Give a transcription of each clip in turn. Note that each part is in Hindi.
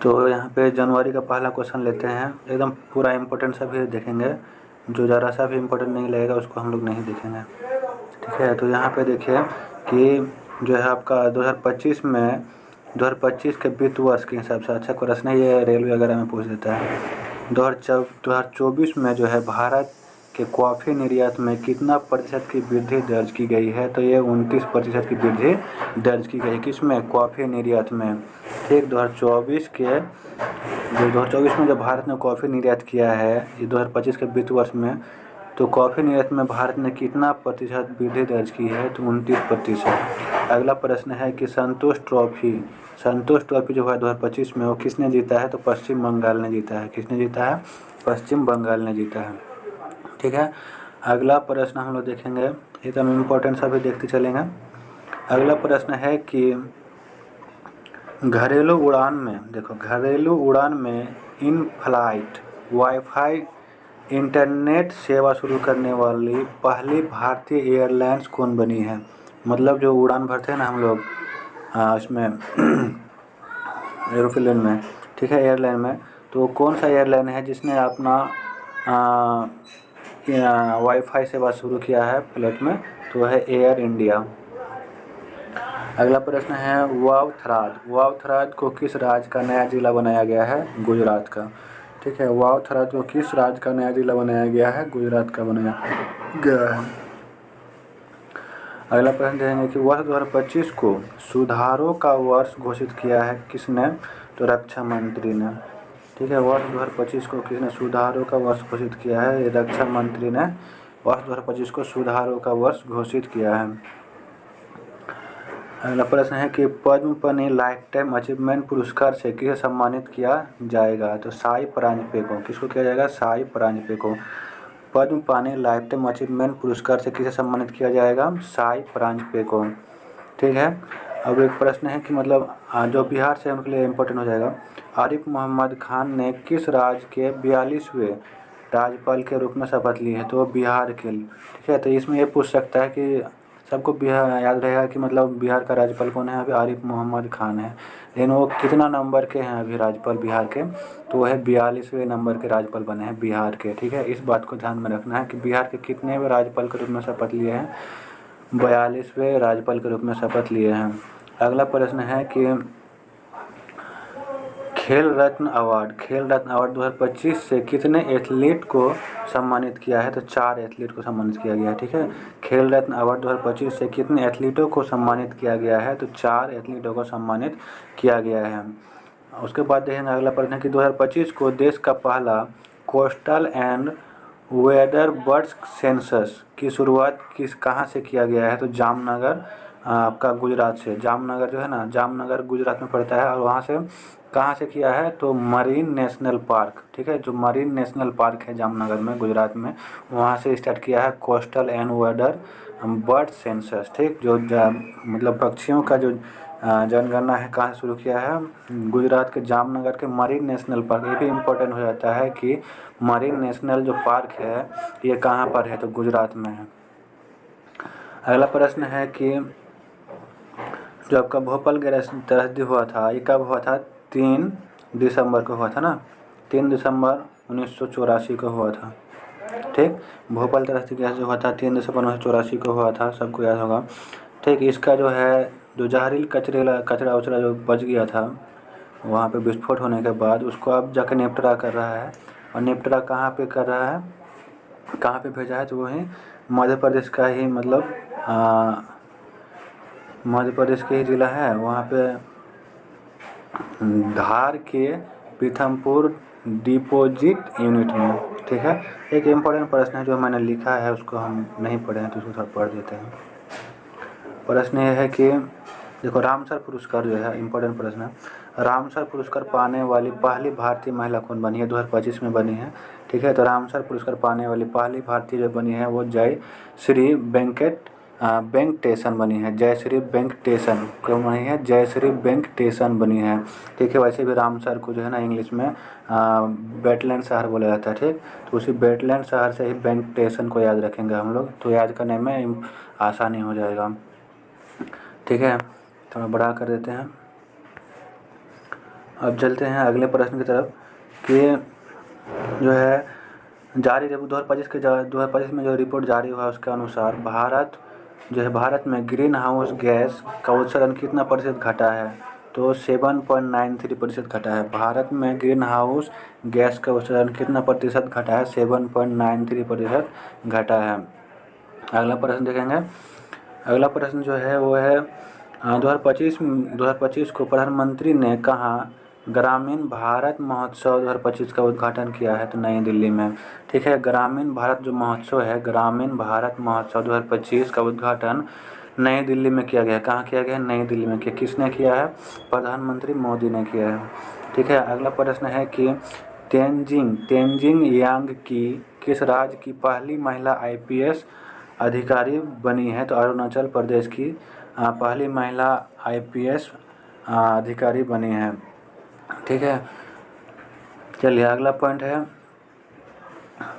तो यहाँ पे जनवरी का पहला क्वेश्चन लेते हैं, एकदम पूरा इम्पोर्टेंट सा भी देखेंगे, जो ज़रा सा भी इम्पोर्टेंट नहीं लगेगा उसको हम लोग नहीं देखेंगे, ठीक है। तो यहाँ पे देखिए कि जो है आपका 2025 के वित्त वर्ष के हिसाब से, अच्छा प्रश्न है ये, रेलवे वगैरह में पूछ देता है। 2024 में जो है भारत के कॉफ़ी निर्यात में कितना प्रतिशत की वृद्धि दर्ज की गई है? तो ये 29% की वृद्धि दर्ज की गई है, किसमें? कॉफ़ी निर्यात में, ठीक। 2024 में जब भारत ने कॉफ़ी निर्यात किया है, ये 2025 के वित्त वर्ष में, तो कॉफ़ी निर्यात में भारत ने कितना प्रतिशत वृद्धि दर्ज की है? तो 29%। अगला प्रश्न है कि संतोष ट्रॉफी जो है 2025 में वो किसने जीता है? तो पश्चिम बंगाल ने जीता है। किसने जीता है? पश्चिम बंगाल ने जीता है, ठीक है। अगला प्रश्न हम लोग देखेंगे, एकदम इम्पोर्टेंट सा भी देखते चलेंगे। अगला प्रश्न है कि घरेलू उड़ान में, देखो घरेलू उड़ान में इन फ्लाइट वाईफाई इंटरनेट सेवा शुरू करने वाली पहली भारतीय एयरलाइंस कौन बनी है? मतलब जो उड़ान भरते हैं ना हम लोग इसमें एरोप्लेन में, ठीक है, एयरलाइन में, तो कौन सा एयरलाइन है जिसने अपना वाईफाई सेवा शुरू किया है फ्लाइट में? तो है एयर इंडिया। अगला प्रश्न है वावथराद को किस राज्य का नया जिला बनाया गया है? गुजरात का, ठीक है। वावथराद को किस राज्य का नया जिला बनाया गया है? गुजरात का बनाया गया है। अगला प्रश्न देखेंगे कि वर्ष 2025 को सुधारों का वर्ष घोषित किया है किसने? तो रक्षा मंत्री ने, ठीक है। वर्ष 2025 को किसने सुधारों का वर्ष घोषित किया है? रक्षा मंत्री ने वर्ष 2025 को सुधारों का वर्ष घोषित किया है। अगला प्रश्न है कि पद्म पाणि लाइफ टाइम अचीवमेंट पुरस्कार से किसे सम्मानित किया जाएगा? तो साई परांजपे को। किसको किया जाएगा? साई परांजपे को। पद्म पाणि लाइफ टाइम अचीवमेंट पुरस्कार से किसे सम्मानित किया जाएगा? साई परांजपे को, ठीक है। अब एक प्रश्न है कि मतलब जो बिहार से उनके लिए इम्पोर्टेंट हो जाएगा, आरिफ मोहम्मद खान ने किस राज्य के 42वें राज्यपाल के रूप में शपथ ली है? तो बिहार के, ठीक है। तो इसमें ये पूछ सकता है कि सबको बिहार याद रहेगा कि मतलब बिहार का राज्यपाल कौन है? अभी आरिफ मोहम्मद खान है, लेकिन वो कितना नंबर के हैं अभी राज्यपाल बिहार के? तो वो है 42वें नंबर के राज्यपाल बने हैं बिहार के, ठीक है। इस बात को ध्यान में रखना है कि बिहार के कितने राज्यपाल के रूप में शपथ लिए हैं? 42वें राज्यपाल के रूप में शपथ लिए हैं। अगला प्रश्न है कि खेल रत्न अवार्ड 2025 से कितने एथलीट को सम्मानित किया है? तो 4 एथलीट को सम्मानित किया गया है, ठीक है। खेल रत्न अवार्ड 2025 से कितने एथलीटों को सम्मानित किया गया है? तो 4 एथलीटों को सम्मानित किया गया है। उसके बाद देखेंगे अगला प्रश्न है कि 2025 को देश का पहला coastal and wader birds census की शुरुआत कहाँ से किया गया है? तो जामनगर आपका गुजरात से। जामनगर जो है ना, जामनगर गुजरात में पड़ता है, और वहाँ से कहाँ से किया है? तो मरीन नेशनल पार्क, ठीक है, जो मरीन नेशनल पार्क है जामनगर में गुजरात में, वहाँ से स्टार्ट किया है coastal and wader bird census, ठीक। जो मतलब पक्षियों का जो जनगणना है कहाँ से शुरू किया है? गुजरात के जामनगर के मरीन नेशनल पार्क। ये भी इम्पोर्टेंट हो जाता है कि मरीन नेशनल जो पार्क है ये कहाँ पर है? तो गुजरात में है। अगला प्रश्न है कि जो आपका भोपाल गैस त्रैसदी हुआ था, ये कब हुआ था? 3 दिसंबर को हुआ था ना, 3 दिसंबर 1984 को हुआ था, ठीक। भोपाल त्रैसदी गैस जो हुआ था 3 दिसंबर 1984 को हुआ था, सबको याद होगा, ठीक। इसका जो है जो जहरील कचरा उचरा जो बच गया था वहाँ पे विस्फोट होने के बाद, उसको अब जाकर निपटारा कर रहा है। और निपटारा कहाँ पे कर रहा है, कहाँ पे भेजा है? तो वही मध्य प्रदेश का ही, मतलब मध्य प्रदेश के ही ज़िला है, वहाँ पे धार के पीथमपुर डिपोजिट यूनिट में, ठीक है। एक इम्पोर्टेंट प्रश्न है जो मैंने लिखा है, उसको हम नहीं पढ़े हैं तो उसको थोड़ा पढ़ देते हैं। प्रश्न ये है कि देखो रामसर पुरस्कार जो है, इम्पोर्टेंट प्रश्न है, रामसर पुरस्कार पाने वाली पहली भारतीय महिला कौन बनी है? 2025 में बनी है, ठीक है। तो रामसर पुरस्कार पाने वाली पहली भारतीय जो बनी है वो जयश्री वेंकटेशन बनी है। जयश्री वेंकटेशन कौन बनी है? जयश्री वेंकटेशन बनी है, ठीक है। वैसे भी रामसर को जो है ना इंग्लिश में वेटलैंड शहर बोला जाता है, ठीक। तो उसी वेटलैंड शहर से ही वेंकटेशन को याद रखेंगे हम लोग, तो याद करने में आसानी हो जाएगा, ठीक है। थोड़ा बड़ा कर देते हैं। अब चलते हैं अगले प्रश्न की तरफ कि जो है जारी 2025 में जो रिपोर्ट जारी हुआ उसके अनुसार भारत में ग्रीन हाउस गैस का उत्सर्जन कितना प्रतिशत घटा है? तो 7.93% घटा है। भारत में ग्रीन हाउस गैस का उत्सर्जन कितना प्रतिशत घटा है? 7.93% घटा है। अगला प्रश्न देखेंगे। अगला प्रश्न जो है वो है 2025 को प्रधानमंत्री ने कहाँ ग्रामीण भारत महोत्सव 2025 का उद्घाटन किया है? तो नई दिल्ली में। ठीक है, ग्रामीण भारत जो महोत्सव है, ग्रामीण भारत महोत्सव 2025 का उद्घाटन नई दिल्ली में किया गया है। कहाँ किया गया है? नई दिल्ली में। किसने किया है? प्रधानमंत्री मोदी ने किया है। ठीक है, अगला प्रश्न है कि तेंजिंग यांग की किस राज्य की पहली महिला IPS अधिकारी बनी है? तो अरुणाचल प्रदेश की पहली महिला IPS अधिकारी बनी है। ठीक है, चलिए अगला पॉइंट है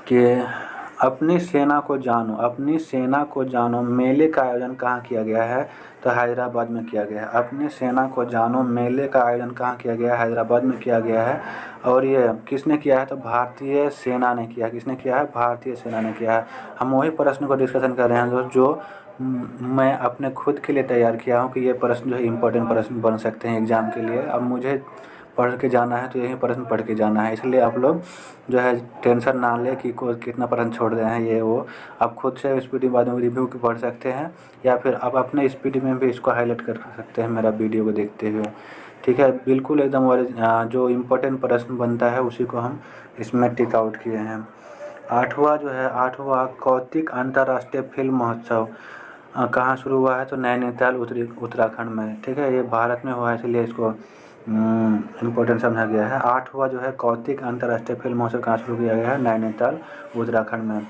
कि अपनी सेना को जानो मेले का आयोजन कहाँ किया गया है? तो हैदराबाद में किया गया है। अपनी सेना को जानो मेले का आयोजन कहाँ किया गया है? हैदराबाद में किया गया है। और ये किसने किया है? तो भारतीय सेना ने किया है। किसने किया है? भारतीय सेना ने किया है। हम वही प्रश्न को डिस्कशन कर रहे हैं जो मैं अपने खुद के लिए तैयार किया हूँ कि ये प्रश्न जो है इम्पोर्टेंट प्रश्न बन सकते हैं एग्ज़ाम के लिए। अब मुझे पढ़ के जाना है तो यही प्रश्न पढ़ के जाना है, इसलिए आप लोग जो है टेंशन ना लें कि कितना प्रश्न छोड़ रहे हैं ये वो। आप खुद से स्पीडी बाद में रिव्यू की पढ़ सकते हैं या फिर आप अपने स्पीडी में भी इसको हाईलाइट कर सकते हैं मेरा वीडियो को देखते हुए। ठीक है, बिल्कुल एकदम जो इम्पोर्टेंट प्रश्न बनता है उसी को हम इसमें टिक आउट किए हैं। आठवां कौतिक अंतर्राष्ट्रीय फिल्म महोत्सव कहाँ शुरू हुआ है? तो नैनीताल उत्तराखंड में। ठीक है, ये भारत में हुआ है इसलिए इसको इम्पोर्टेंट समझा गया है। 8वां जो है कौतिक अंतर्राष्ट्रीय फिल्म महोत्सव कहाँ शुरू किया गया है? नैनीताल उत्तराखंड में।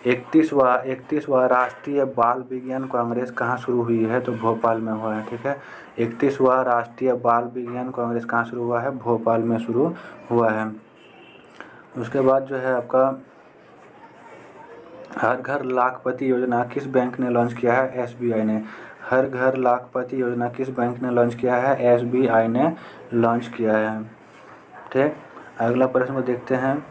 31वां राष्ट्रीय बाल विज्ञान कांग्रेस कहाँ शुरू हुई है? तो भोपाल में हुआ है। ठीक है, 31वां राष्ट्रीय बाल विज्ञान कांग्रेस कहाँ शुरू हुआ है? भोपाल में शुरू हुआ है। उसके बाद जो है आपका हर घर लाखपति योजना किस बैंक ने लॉन्च किया है? SBI ने। हर घर लाखपति योजना किस बैंक ने लॉन्च किया है? SBI ने लॉन्च किया है। ठीक, अगला प्रश्न को देखते हैं।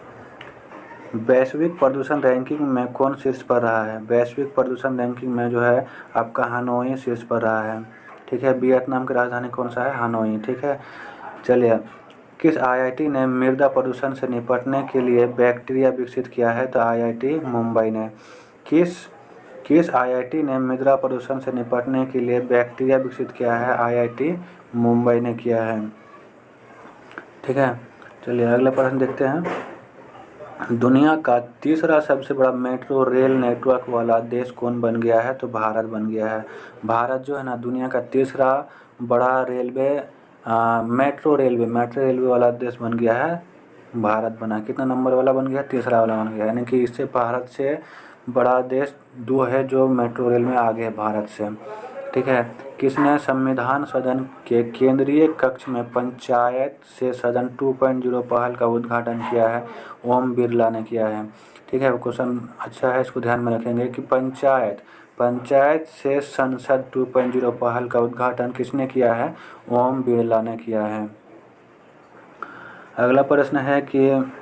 वैश्विक प्रदूषण रैंकिंग में कौन शीर्ष पर रहा है? वैश्विक प्रदूषण रैंकिंग में जो है आपका हनोई शीर्ष पर रहा है। ठीक है, वियतनाम की राजधानी कौन सा है? हनोई। ठीक है, चलिए किस IIT ने मृदा प्रदूषण से निपटने के लिए बैक्टीरिया विकसित किया है? तो IIT मुंबई ने। किस IIT ने मृदा प्रदूषण से निपटने के लिए बैक्टीरिया विकसित किया है? IIT मुंबई ने किया है। ठीक है, चलिए अगला प्रश्न देखते हैं। दुनिया का तीसरा सबसे बड़ा मेट्रो रेल नेटवर्क वाला देश कौन बन गया है? तो भारत बन गया है। भारत जो है ना दुनिया का तीसरा बड़ा मेट्रो रेलवे वाला देश बन गया है। भारत बना। कितना नंबर वाला बन गया? तीसरा वाला बन गया। यानी कि इससे भारत से बड़ा देश 2 है जो मेट्रो रेल में आगे है भारत से। ठीक है, किसने संविधान सदन के केंद्रीय कक्ष में पंचायत से सदन 2.0 पहल का उद्घाटन किया है? ओम बिरला ने किया है। ठीक है, क्वेश्चन अच्छा है, इसको ध्यान में रखेंगे कि पंचायत से संसद 2.0 पहल का उद्घाटन किसने किया है? ओम बिरला ने किया है। अगला प्रश्न है कि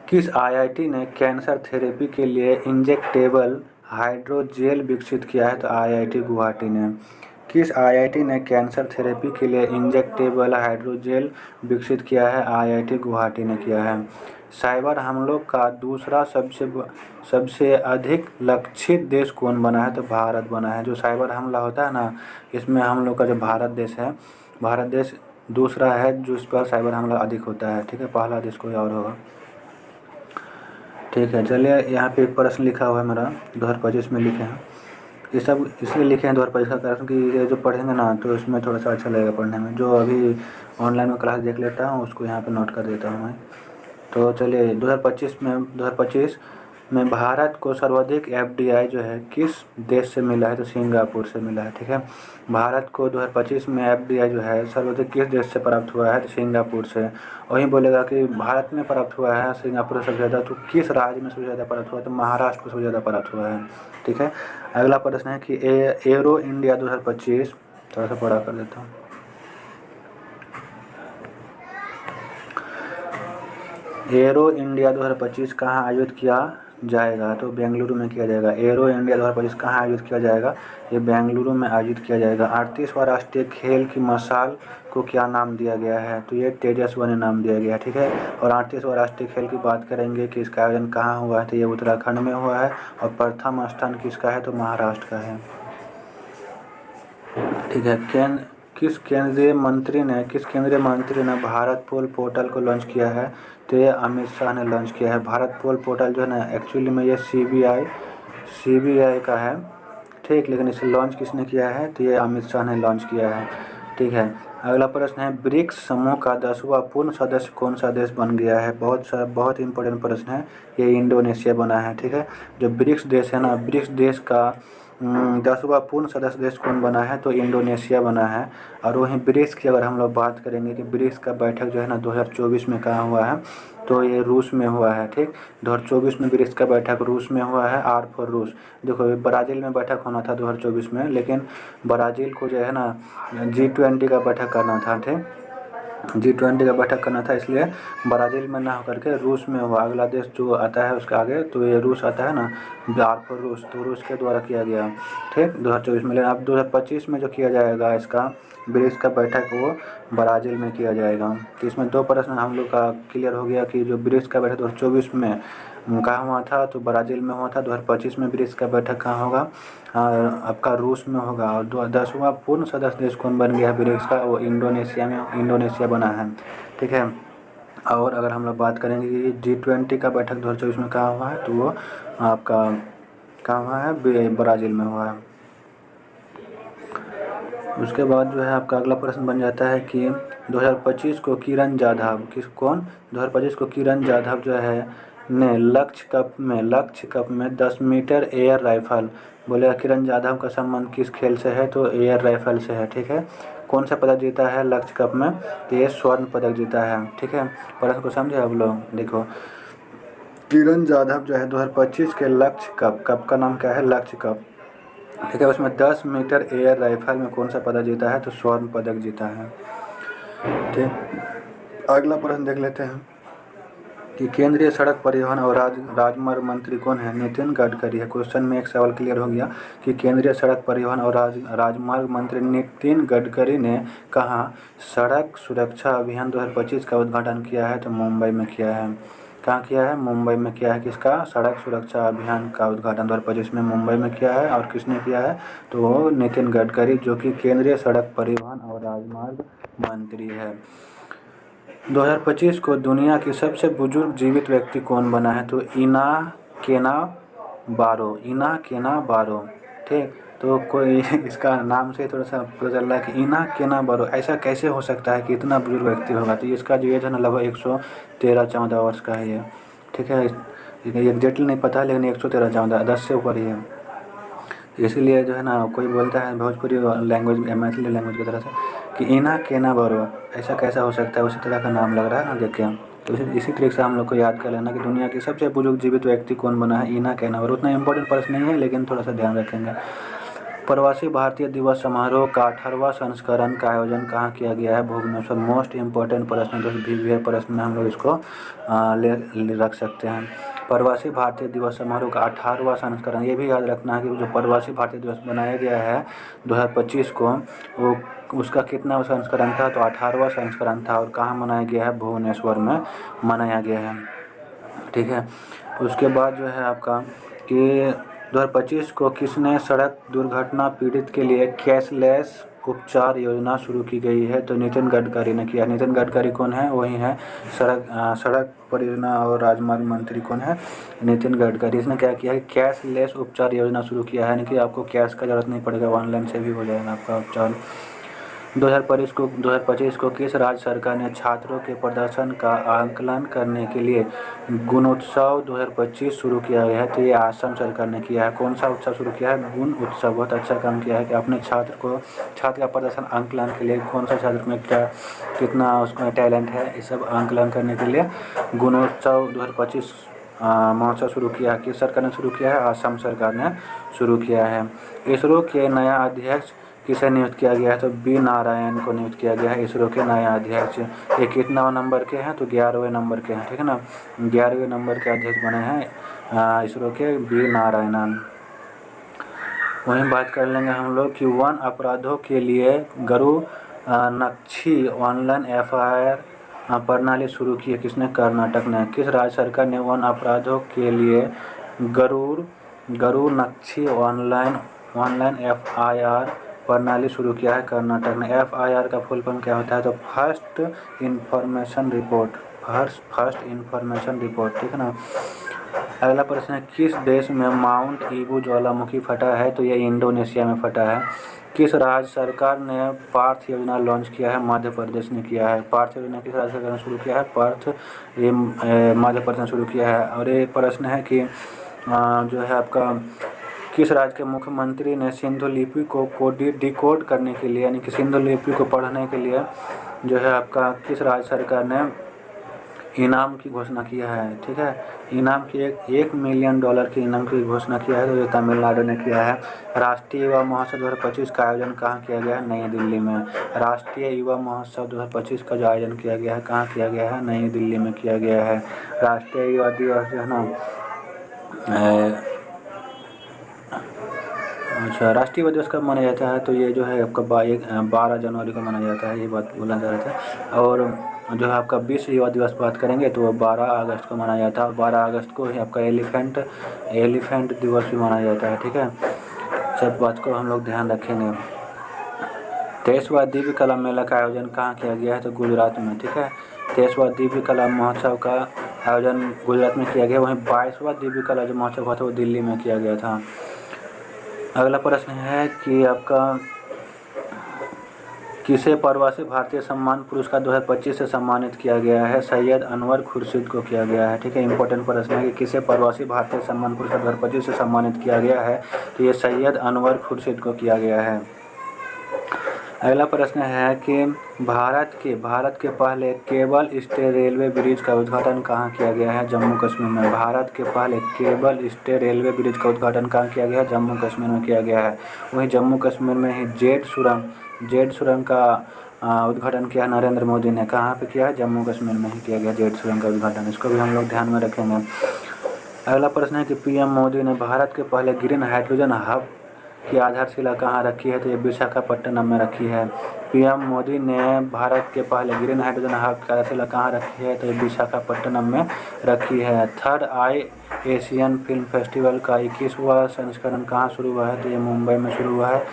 किस IIT ने कैंसर थेरेपी के लिए इंजेक्टेबल हाइड्रोजेल विकसित किया है? तो IIT गुवाहाटी ने। किस IIT ने कैंसर थेरेपी के लिए इंजेक्टेबल हाइड्रोजेल विकसित किया है? IIT गुवाहाटी ने किया है। साइबर हमलों का दूसरा सबसे अधिक लक्षित देश कौन बना है? तो भारत बना है। जो साइबर हमला होता है ना, इसमें हम लोग का जो भारत देश दूसरा है जिस पर साइबर हमला अधिक होता है। ठीक है, पहला देश कोई और होगा। ठीक है, चलिए यहाँ पे एक प्रश्न लिखा हुआ है मेरा 2025 में लिखे हैं। ये सब इसलिए लिखे हैं 2025 का कारण कि ये जो पढ़ेंगे ना तो इसमें थोड़ा सा अच्छा लगेगा पढ़ने में। जो अभी ऑनलाइन में क्लास देख लेता हूँ उसको यहाँ पे नोट कर देता हूँ मैं। तो चलिए 2025 में भारत को सर्वाधिक FDI जो है किस देश से मिला है? तो सिंगापुर से मिला है। ठीक है, भारत को 2025 में FDI जो है सर्वाधिक किस देश से प्राप्त हुआ है? तो सिंगापुर से। वहीं बोलेगा कि भारत में प्राप्त हुआ है सिंगापुर से सबसे ज़्यादा, तो किस राज्य में सबसे ज़्यादा प्राप्त हुआ है? तो महाराष्ट्र को सबसे ज़्यादा प्राप्त हुआ है। ठीक है, अगला प्रश्न है कि एरो इंडिया 2025 थोड़ा सा बड़ा कर देता हूँ। एरो इंडिया 2025 कहाँ आयोजित किया जाएगा? तो बेंगलुरु में किया जाएगा। एरो इंडिया 2025 कहाँ आयोजित किया जाएगा? ये बेंगलुरु में आयोजित किया जाएगा। 38वां राष्ट्रीय खेल की मशाल को क्या नाम दिया गया है? तो ये तेजस्वनी नाम दिया गया है, ठीक है। और 38वां राष्ट्रीय खेल की बात करेंगे कि इसका आयोजन कहाँ हुआ है, तो ये उत्तराखंड में हुआ है। और प्रथम स्थान किसका है? तो महाराष्ट्र का है, ठीक है। किस केंद्रीय मंत्री ने भारत पोल पोर्टल को लॉन्च किया है? तो ये अमित शाह ने लॉन्च किया है। भारत पोल पोर्टल जो है ना, एक्चुअली में ये सीबीआई का है, ठीक, लेकिन इसे लॉन्च किसने किया है? तो ये अमित शाह ने लॉन्च किया है, ठीक है। अगला प्रश्न है, ब्रिक्स समूह का 10वां पूर्ण सदस्य कौन सा देश बन गया है? बहुत इंपॉर्टेंट प्रश्न है। ये इंडोनेशिया बना है, ठीक है। जो ब्रिक्स देश है ना, ब्रिक्स देश का 10वां पूर्ण सदस्य देश कौन बना है? तो इंडोनेशिया बना है। और वहीं ब्रिक्स की अगर हम लोग बात करेंगे कि ब्रिक्स का बैठक जो है ना 2024 में कहाँ हुआ है? तो ये रूस में हुआ है, ठीक। 2024 में ब्रिक्स का बैठक रूस में हुआ है, आर फॉर रूस। देखो ब्राज़ील में बैठक होना था 2024 में, लेकिन ब्राज़ील को जो है ना G20 का बैठक करना था, ठीक। G20 का बैठक करना था, इसलिए ब्राज़ील में ना होकर के रूस में हुआ। अगला देश जो आता है उसके आगे, तो ये रूस आता है ना, आर फॉर रूस, तो रूस के द्वारा किया गया, ठीक, 2024 में। लेकिन अब 2025 में जो किया जाएगा इसका ब्रिक्स का बैठक, वो ब्राज़ील में किया जाएगा। तो इसमें 2 प्रश्न हम लोग का क्लियर हो गया कि जो ब्रिक्स का बैठक 2024 में कहाँ हुआ था? तो ब्राज़ील में हुआ था। 2025 में ब्रिक्स का बैठक कहाँ होगा? आपका रूस में होगा। और 10वां पूर्ण सदस्य देश कौन बन गया है ब्रिक्स का? वो इंडोनेशिया बना है, ठीक है। और अगर हम लोग बात करेंगे कि G20 का बैठक 2024 में कहाँ हुआ है, तो वो आपका कहाँ हुआ है? ब्राज़ील में हुआ है। उसके बाद जो है आपका अगला प्रश्न बन जाता है कि 2025 को किरण जाधव 2025 को किरण जाधव जो है ने लक्ष्य कप में 10 मीटर एयर राइफल, बोले किरण जाधव का संबंध किस खेल से है? तो एयर राइफल से है, ठीक है। कौन सा पदक जीता है लक्ष्य कप में? तो ये स्वर्ण पदक जीता है, ठीक है। प्रश्न को समझे आप लोग? देखो किरण जाधव जो है 2025 के लक्ष्य कप का नाम क्या है? लक्ष्य कप, ठीक है। उसमें 10 मीटर एयर राइफल में कौन सा पदक जीता है? तो स्वर्ण पदक जीता है, ठीक। अगला प्रश्न देख लेते हैं कि केंद्रीय सड़क परिवहन और राजमार्ग मंत्री कौन है? नितिन गडकरी है। क्वेश्चन में एक सवाल क्लियर हो गया कि केंद्रीय सड़क परिवहन और राजमार्ग मंत्री नितिन गडकरी ने कहाँ सड़क सुरक्षा अभियान 2025 का उद्घाटन किया है? तो मुंबई में किया है। कहाँ किया है? मुंबई में किया है। किसका? सड़क सुरक्षा अभियान का उद्घाटन 2025 में मुंबई में किया है। और किसने किया है? तो वो नितिन गडकरी, जो कि केंद्रीय सड़क परिवहन और राजमार्ग मंत्री है। 2025 को दुनिया की सबसे बुजुर्ग जीवित व्यक्ति कौन बना है? तो इना केना बारो, ठीक। तो कोई इसका नाम से थोड़ा सा पता चल रहा है कि इना केना बारो ऐसा कैसे हो सकता है कि इतना बुजुर्ग व्यक्ति होगा? तो इसका जो एज है ना लगभग 113-14 वर्ष का है ये, ठीक है। एग्जैक्टली नहीं पता है, लेकिन 113-14, 10 से ऊपर ही है। इसीलिए जो है ना कोई बोलता है भोजपुरी लैंग्वेज मैथिली लैंग्वेज की तरह से कि इना केना बारो, ऐसा कैसा हो सकता है? उसी तरह का नाम लग रहा है ना, देख के। तो इसी तरीके से हम लोग को याद कर लेना कि दुनिया की सबसे बुजुर्ग जीवित व्यक्ति कौन बना है? इना केना बारो। उतना इंपॉर्टेंट प्रश्न नहीं है, लेकिन थोड़ा सा ध्यान रखेंगे। प्रवासी भारतीय दिवस समारोह का 18वां संस्करण का आयोजन कहाँ किया गया है? भुवनेश्वर। मोस्ट इम्पोर्टेंट प्रश्न जो भी है प्रश्न में हम लोग इसको ले रख सकते हैं। प्रवासी भारतीय दिवस समारोह का 18वां संस्करण, ये भी याद रखना है कि जो प्रवासी भारतीय दिवस बनाया गया है 2025 को, वो उसका कितना संस्करण था? तो 18वां संस्करण था। और कहाँ मनाया गया है? भुवनेश्वर में मनाया गया है, ठीक है। उसके बाद जो है आपका कि 2025 को किसने सड़क दुर्घटना पीड़ित के लिए कैशलेस उपचार योजना शुरू की गई है? तो नितिन गडकरी ने किया। नितिन गडकरी कौन है? वही है सड़क परियोजना और राजमार्ग मंत्री कौन है? नितिन गडकरी। इसने क्या किया है? कैशलेस उपचार योजना शुरू किया है, यानी कि आपको कैश का जरूरत नहीं पड़ेगा, ऑनलाइन से भी हो जाएगा आपका उपचार। 2025 को किस राज्य सरकार ने छात्रों के प्रदर्शन का आकलन करने के लिए गुणोत्सव 2025 शुरू किया गया है? तो ये असम सरकार ने किया है। कौन सा उत्सव शुरू किया है? गुण उत्सव। बहुत अच्छा काम किया है कि अपने छात्र का प्रदर्शन आकलन के लिए कौन सा छात्र में क्या कितना उसका टैलेंट है, ये सब आकलन करने के लिए गुणोत्सव 2025 महोत्सव शुरू किया है। किस सरकार ने शुरू किया है? असम सरकार ने शुरू किया है। इसरो के नया अध्यक्ष किसे नियुक्त किया गया है? तो बी नारायण को नियुक्त किया गया है इसरो के नए अध्यक्ष। ये कितना नंबर के हैं? तो 11वें नंबर के हैं, ठीक है ना। 11वें नंबर के अध्यक्ष बने हैं इसरो के बी नारायणन। वहीं बात कर लेंगे हम लोग कि वन अपराधों के लिए गरु नक्षी ऑनलाइन FIR प्रणाली शुरू की है किसने? कर्नाटक ने। किस राज्य सरकार ने वन अपराधों के लिए गरु नक्षी ऑनलाइन FIR प्रणाली शुरू किया है? कर्नाटक ने। FIR का फुल फॉर्म क्या होता है? तो फर्स्ट इंफॉर्मेशन रिपोर्ट, ठीक है ना। अगला प्रश्न है, किस देश में माउंट ईबू ज्वालामुखी फटा है? तो ये इंडोनेशिया में फटा है। किस राज्य सरकार ने पार्थ योजना लॉन्च किया है? मध्य प्रदेश ने किया है। पार्थ योजना किस राज्य सरकार ने शुरू किया है? पार्थ ये मध्य प्रदेश ने शुरू किया है। और ये प्रश्न है कि जो है आपका किस राज्य के मुख्यमंत्री ने सिंधु लिपि को डिकोड करने के लिए, यानी कि सिंधु लिपि को पढ़ने के लिए जो है आपका किस राज्य सरकार ने इनाम की घोषणा किया है? ठीक है, इनाम की $1 मिलियन की इनाम की घोषणा किया है, तो ये तमिलनाडु ने किया है। राष्ट्रीय युवा महोत्सव 2025 का आयोजन कहाँ किया गया है? नई दिल्ली में। राष्ट्रीय युवा महोत्सव 2025 का जो आयोजन किया गया है कहाँ किया गया है? नई दिल्ली में किया गया है। राष्ट्रीय युवा दिवस जो है ना अच्छा, राष्ट्रीय युवा दिवस कब मनाया जाता है? तो ये जो है आपका 12 जनवरी को मनाया जाता है, ये बात बोला जा रहा था। और जो है आपका विश्व युवा दिवस बात करेंगे तो 12 अगस्त को मनाया जाता है। 12 अगस्त को ही आपका एलिफेंट दिवस भी मनाया जाता है, ठीक है। सब बात को हम लोग ध्यान रखेंगे। 23वां दिव्य कला मेला का आयोजन कहाँ किया गया है? तो गुजरात में, ठीक है। 23वां दिव्य कला महोत्सव का आयोजन गुजरात में किया गया। वहीं 22वां दिव्य कला जो महोत्सव हुआ था वो दिल्ली में किया गया था। अगला प्रश्न है कि आपका किसे प्रवासी भारतीय सम्मान पुरस्कार 2025 से सम्मानित किया गया है? सैयद अनवर खुर्शीद को किया गया है, ठीक है। इंपॉर्टेंट प्रश्न है कि किसे प्रवासी भारतीय सम्मान पुरस्कार 2025 से सम्मानित किया गया है? तो ये सैयद अनवर खुर्शीद को किया गया है। अगला प्रश्न है कि भारत के पहले केबल स्टे रेलवे ब्रिज का उद्घाटन कहाँ किया गया है? जम्मू कश्मीर में। भारत के पहले केबल स्टे रेलवे ब्रिज का उद्घाटन कहाँ किया गया है? जम्मू कश्मीर में किया गया है। वहीं जम्मू कश्मीर में ही जेड सुरंग का उद्घाटन किया नरेंद्र मोदी ने। कहाँ पे किया है? जम्मू कश्मीर में ही किया गया जेड सुरंग का उद्घाटन। इसको भी हम लोग ध्यान में रखेंगे। अगला प्रश्न है कि PM मोदी ने भारत के पहले ग्रीन हाइड्रोजन हब की आधारशिला कहाँ रखी है? तो ये विशाखापट्टनम में रखी है। PM मोदी ने भारत के पहले ग्रीन हाइड्रोजन हब की आधारशिला कहाँ रखी है? तो ये विशाखापट्टनम में रखी है। थर्ड एशियन फिल्म फेस्टिवल का 21वां संस्करण कहाँ शुरू हुआ है? तो ये मुंबई में शुरू हुआ है।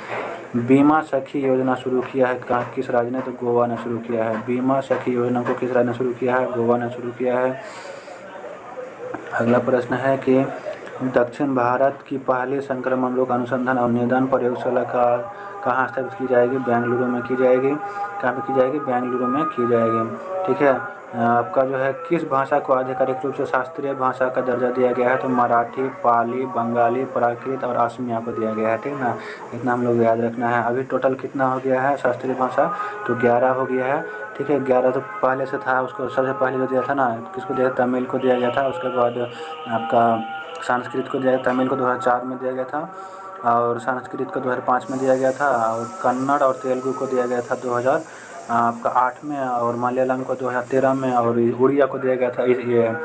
बीमा सखी योजना शुरू किया है किस राज्य ने? तो गोवा ने शुरू किया है। बीमा सखी योजना को किस राज्य ने शुरू किया है? गोवा ने शुरू किया है। अगला प्रश्न है कि दक्षिण भारत की पहली संक्रमण रोग अनुसंधान और निदान प्रयोगशाला कहाँ स्थापित की जाएगी? बेंगलुरु में की जाएगी। कहाँ पे की जाएगी? बेंगलुरु में की जाएगी, ठीक है। आपका जो है किस भाषा को आधिकारिक रूप से शास्त्रीय भाषा का दर्जा दिया गया है? तो मराठी, पाली, बंगाली, प्राकृत और असमिया को दिया गया है, ठीक ना। इतना हम लोग याद रखना है। अभी टोटल कितना हो गया है शास्त्रीय भाषा? तो 11 हो गया है, ठीक है। 11 तो पहले से था, उसको सबसे पहले जो दिया था ना, किसको दिया? तमिल को दिया गया था। उसके बाद आपका संस्कृत को दिया, तमिल को 2004 में दिया गया था, और संस्कृत को 2005 में दिया गया था, और कन्नड़ और तेलुगु को दिया गया था 2008 में, और मलयालम को 2013 में, और उड़िया को दिया गया था, ये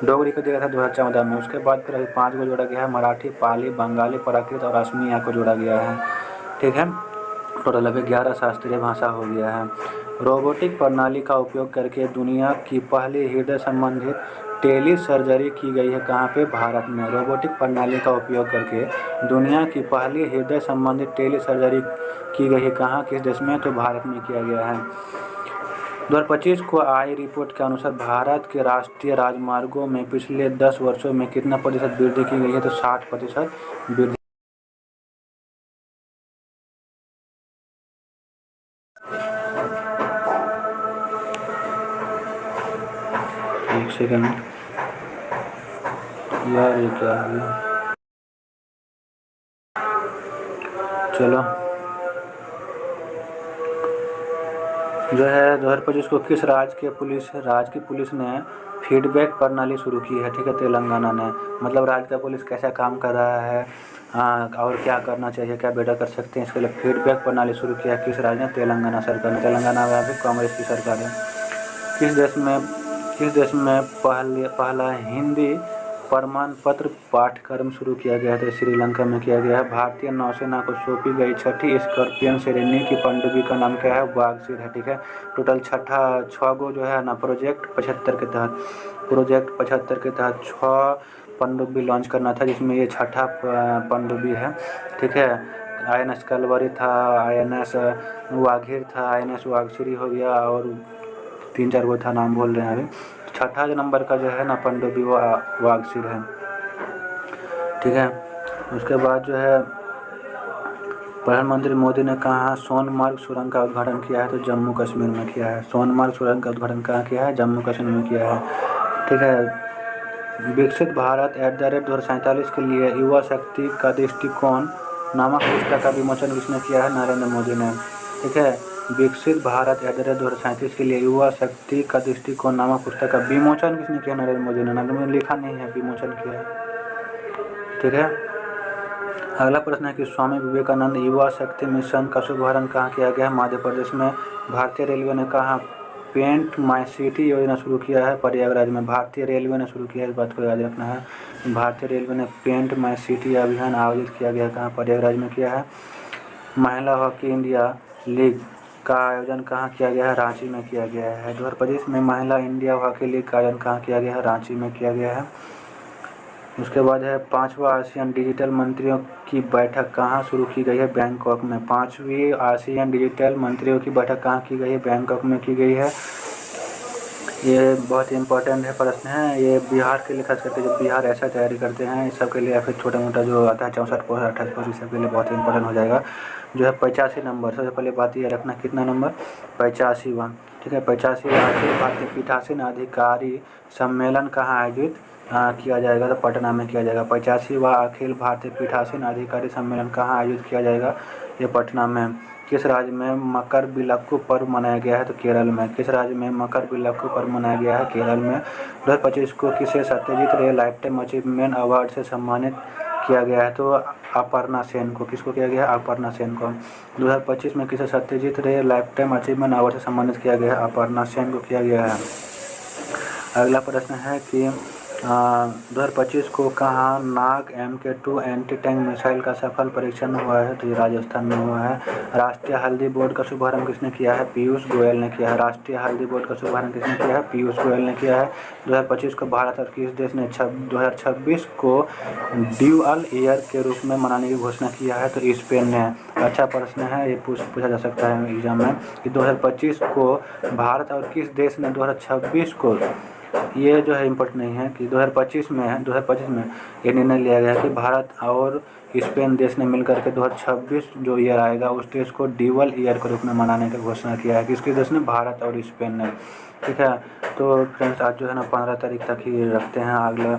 डोगरी को दिया गया था 2014 में। उसके बाद फिर अभी 5 को जोड़ा गया है, मराठी, पाली, बंगाली, प्राकृत और असमिया को जोड़ा गया है, ठीक है। टोटल अभी 11 शास्त्रीय भाषा हो गया है। रोबोटिक प्रणाली का उपयोग करके दुनिया की पहली हृदय संबंधित टेली सर्जरी की गई है कहाँ पे? भारत में। रोबोटिक प्रणाली का उपयोग करके दुनिया की पहली हृदय संबंधित टेली सर्जरी की गई है कहाँ, किस देश में? तो भारत में किया गया है। 2025 को आई रिपोर्ट के अनुसार भारत के राष्ट्रीय राजमार्गों में पिछले 10 वर्षों में कितना प्रतिशत वृद्धि की गई है? तो 60% वृद्धि। एक सेकंड यार, ये क्या है? चलो जो है 2025 को किस राज्य की पुलिस ने फीडबैक प्रणाली शुरू की है, ठीक है, तेलंगाना ने। मतलब राज्य का पुलिस कैसा काम कर रहा है, और क्या करना चाहिए, क्या बेटर कर सकते हैं, इसके लिए फीडबैक प्रणाली शुरू किया है किस राज्य ने, तेलंगाना सरकार ने। तेलंगाना में अभी कांग्रेस की सरकार है। किस देश में पहला हिंदी प्रमाण पत्र पाठ्यक्रम शुरू किया गया है, तो श्रीलंका में किया गया है। भारतीय नौसेना को सौंपी गई छठी स्कॉर्पियन श्रेणी की पनडुब्बी का नाम क्या है, वागसीर है, ठीक है। टोटल 6 गो जो है ना प्रोजेक्ट 75 के तहत 6 पनडुब्बी लॉन्च करना था, जिसमें ये छठा पनडुब्बी है, ठीक है। INS कलवरी था, INS वाघीर था, INS वागसीरी हो गया, और 3-4 गो था, नाम बोल रहे हैं अभी। छठा नंबर का जो है ना पनडुब्बी वो वागसीर है, ठीक है। उसके बाद जो है प्रधानमंत्री मोदी ने कहा सोनमार्ग सुरंग का उद्घाटन किया है, तो जम्मू कश्मीर में किया है। सोनमार्ग सुरंग का उद्घाटन कहाँ किया है, जम्मू कश्मीर में किया है, ठीक है। विकसित भारत @ 2047 के लिए युवा शक्ति का दृष्टिकोण नामक पुस्तक का विमोचन किसने किया है, नरेंद्र मोदी ने, ठीक है। विकसित भारत @ 2047 के लिए युवा शक्ति का दृष्टिकोण नामक पुस्तक का विमोचन किसने किया, नरेंद्र मोदी ने। नरेंद्र मोदी ने लिखा नहीं है, विमोचन किया है, ठीक है। अगला प्रश्न है कि स्वामी विवेकानंद युवा शक्ति मिशन का शुभारंभ कहाँ किया गया है, मध्य प्रदेश में। भारतीय रेलवे ने कहा पेंट माई सिटी योजना शुरू किया है, प्रयागराज में। भारतीय रेलवे ने शुरू किया है, इस बात को याद रखना है। भारतीय रेलवे ने पेंट माई सिटी अभियान आयोजित किया गया, कहाँ, प्रयागराज में किया है। महिला हॉकी इंडिया लीग का आयोजन कहाँ किया गया है, रांची में किया गया है। 2025 में महिला इंडिया हॉकी लीग का आयोजन कहाँ किया गया है, रांची में किया गया है। उसके बाद है 5वां आसियान डिजिटल मंत्रियों की बैठक कहाँ शुरू की गई है, बैंकॉक में। 5वीं आसियान डिजिटल मंत्रियों की बैठक कहाँ की गई है, बैंकॉक में की गई है। ये बहुत ही इंपॉर्टेंट है प्रश्न है, ये बिहार के लिए खास करके जो बिहार ऐसा तैयारी करते हैं इस सब के लिए, या फिर छोटा मोटा जो आता है 64 पोस्ट 28 पोस्ट, इस सब के लिए बहुत ही इंपॉर्टेंट हो जाएगा। जो है 85 नंबर, सबसे पहले बात ये रखना कितना नंबर, 85वां, ठीक है। 85वां अखिल भारतीय पीठासीन अधिकारी सम्मेलन कहाँ आयोजित किया जाएगा, तो पटना में किया जाएगा। 85वां अखिल भारतीय पीठासीन अधिकारी सम्मेलन कहाँ आयोजित किया जाएगा, ये पटना में। किस राज्य में मकर बिलक्कू पर्व मनाया गया है, तो केरल में। किस राज्य में मकर बिलक्कू पर्व मनाया गया है, केरल में। 2025 को किसे सत्यजीत रे लाइफ टाइम अचीवमेंट अवार्ड से सम्मानित किया गया है, तो अपर्णा सेन को। किसको किया गया है, अपर्णा सेन को। 2025 में किसे सत्यजीत रे लाइफ टाइम अचीवमेंट अवार्ड से सम्मानित किया गया है, अपर्णा सेन को किया गया है। अगला प्रश्न है कि 2025 को कहाँ नाग MK2 एंटी टैंक मिसाइल का सफल परीक्षण हुआ है, तो ये राजस्थान में हुआ है। राष्ट्रीय हल्दी बोर्ड का शुभारंभ किसने किया है, पीयूष गोयल ने किया है। राष्ट्रीय हल्दी बोर्ड का शुभारंभ किसने किया है, पीयूष गोयल ने किया है। 2025 को भारत और किस देश ने 2026 को ड्यूअल ईयर के रूप में मनाने की घोषणा किया है, तो स्पेन ने। अच्छा प्रश्न है, ये पूछा जा सकता है एग्जाम में कि 2025 को भारत और किस देश ने 2026 को, ये जो है इम्पोर्टेंट नहीं है कि 2025 में ये निर्णय लिया गया कि भारत और स्पेन देश ने मिलकर के 2026 जो ईयर आएगा उस देश को ड्यूअल ईयर के रूप में मनाने की घोषणा किया है। किसके देश ने, भारत और स्पेन ने, ठीक है। तो फ्रेंड्स आज जो है ना 15 तारीख तक ही रखते हैं। अगला